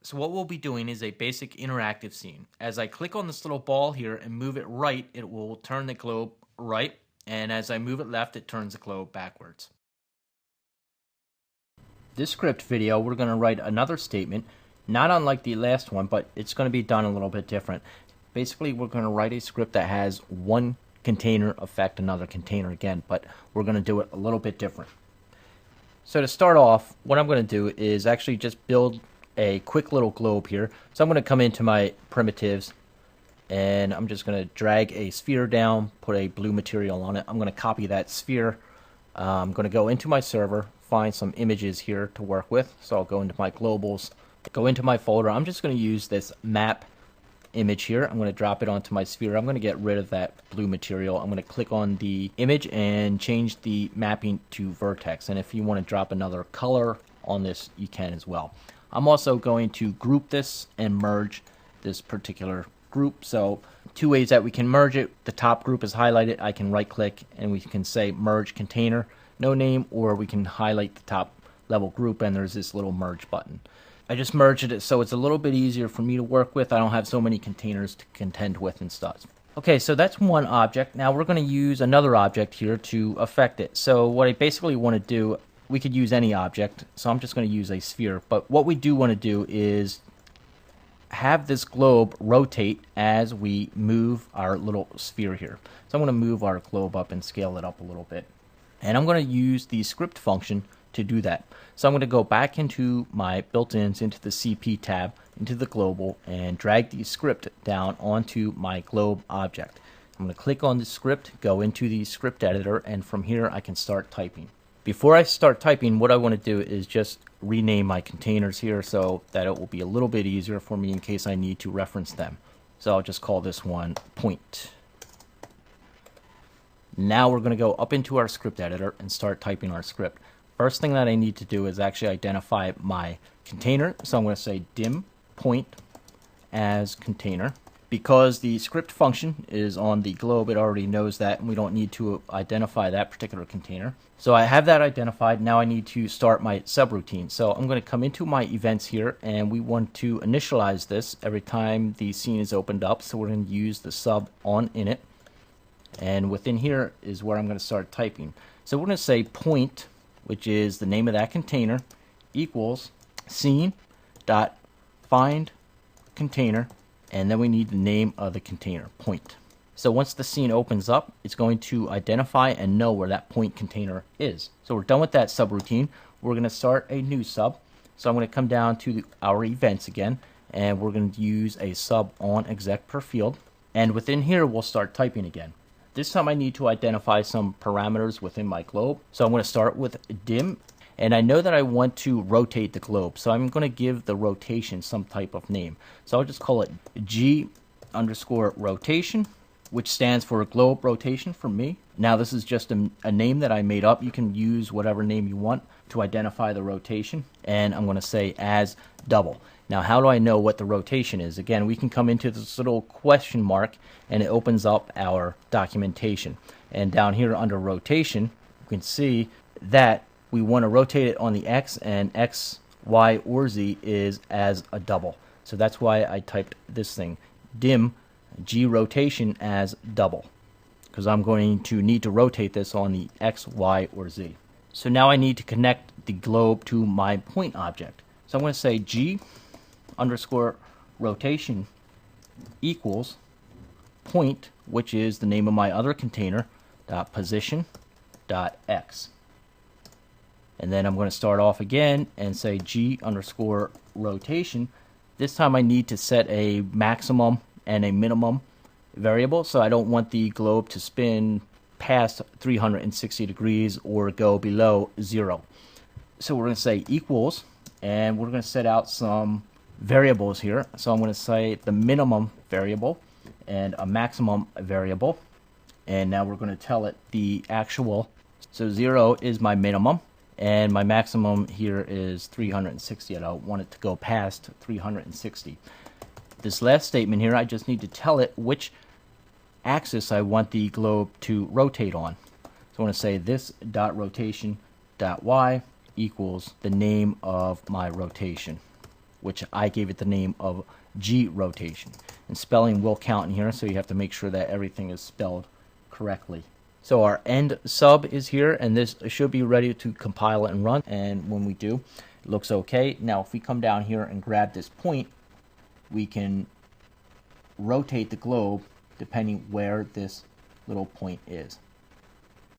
So what we'll be doing is a basic interactive scene. As I click on this little ball here and move it right, it will turn the globe right. And as I move it left, it turns the globe backwards. This script video, we're going to write another statement, not unlike the last one, but it's going to be done a little bit different. Basically, we're going to write a script that has one container affect another container again, but we're going to do it a little bit different. So to start off, what I'm going to do is actually just build a quick little globe here. So I'm going to come into my primitives and I'm just going to drag a sphere down, put a blue material on it. I'm going to copy that sphere. I'm going to go into my server, find some images here to work with. So I'll go into my globals, go into my folder. I'm just going to use this map image here. I'm going to drop it onto my sphere. I'm going to get rid of that blue material. I'm going to click on the image and change the mapping to vertex. And if you want to drop another color on this, you can as well. I'm also going to group this and merge this particular group. So two ways that we can merge it. The top group is highlighted. I can right click and we can say merge container, no name, or we can highlight the top level group and there's this little merge button. I just merged it so it's a little bit easier for me to work with. I don't have so many containers to contend with and stuff. Okay, so that's one object. Now we're going to use another object here to affect it. So what I basically want to do, we could use any object, so I'm just going to use a sphere. But what we do want to do is have this globe rotate as we move our little sphere here. So I'm going to move our globe up and scale it up a little bit. And I'm going to use the script function to do that. So I'm going to go back into my built-ins, into the CP tab, into the global, and drag the script down onto my globe object. I'm going to click on the script, go into the script editor, and from here I can start typing. Before I start typing, what I want to do is just rename my containers here so that it will be a little bit easier for me in case I need to reference them. So I'll just call this one point. Now we're going to go up into our script editor and start typing our script. First thing that I need to do is actually identify my container. So I'm going to say dim point as container. Because the script function is on the globe, it already knows that, and we don't need to identify that particular container. So I have that identified. Now I need to start my subroutine. So I'm going to come into my events here, and we want to initialize this every time the scene is opened up. So we're going to use the sub on init. And within here is where I'm going to start typing. So we're going to say point, which is the name of that container, equals scene dot find container, and then we need the name of the container, point. So once the scene opens up, it's going to identify and know where that point container is. So we're done with that subroutine. We're going to start a new sub. So I'm going to come down to our events again, and we're going to use a sub on exec per field. And within here, we'll start typing again. This time I need to identify some parameters within my globe. So I'm going to start with dim, and I know that I want to rotate the globe. So I'm going to give the rotation some type of name. So I'll just call it G underscore rotation, which stands for globe rotation for me. Now this is just a name that I made up. You can use whatever name you want to identify the rotation. And I'm going to say as double. Now how do I know what the rotation is? Again, we can come into this little question mark and it opens up our documentation. And down here under rotation, you can see that we want to rotate it on the X, and X, Y, or Z is as a double. So that's why I typed this thing, dim G rotation as double, because I'm going to need to rotate this on the X, Y, or Z. So now I need to connect the globe to my point object. So I'm going to say G underscore rotation equals point, which is the name of my other container, dot position dot X. And then I'm going to start off again and say G underscore rotation. This time I need to set a maximum and a minimum variable, so I don't want the globe to spin past 360 degrees or go below 0. So we're going to say equals, and we're going to set out some variables here. So I'm going to say the minimum variable and a maximum variable. And now we're going to tell it the actual. So 0 is my minimum, and my maximum here is 360. I don't want it to go past 360. This last statement here, I just need to tell it which axis I want the globe to rotate on. So I want to say this dot rotation dot Y equals the name of my rotation, which I gave it the name of G rotation. And spelling will count in here, so you have to make sure that everything is spelled correctly. So our end sub is here, and this should be ready to compile it and run. And when we do, it looks okay. Now, if we come down here and grab this point, we can rotate the globe depending where this little point is.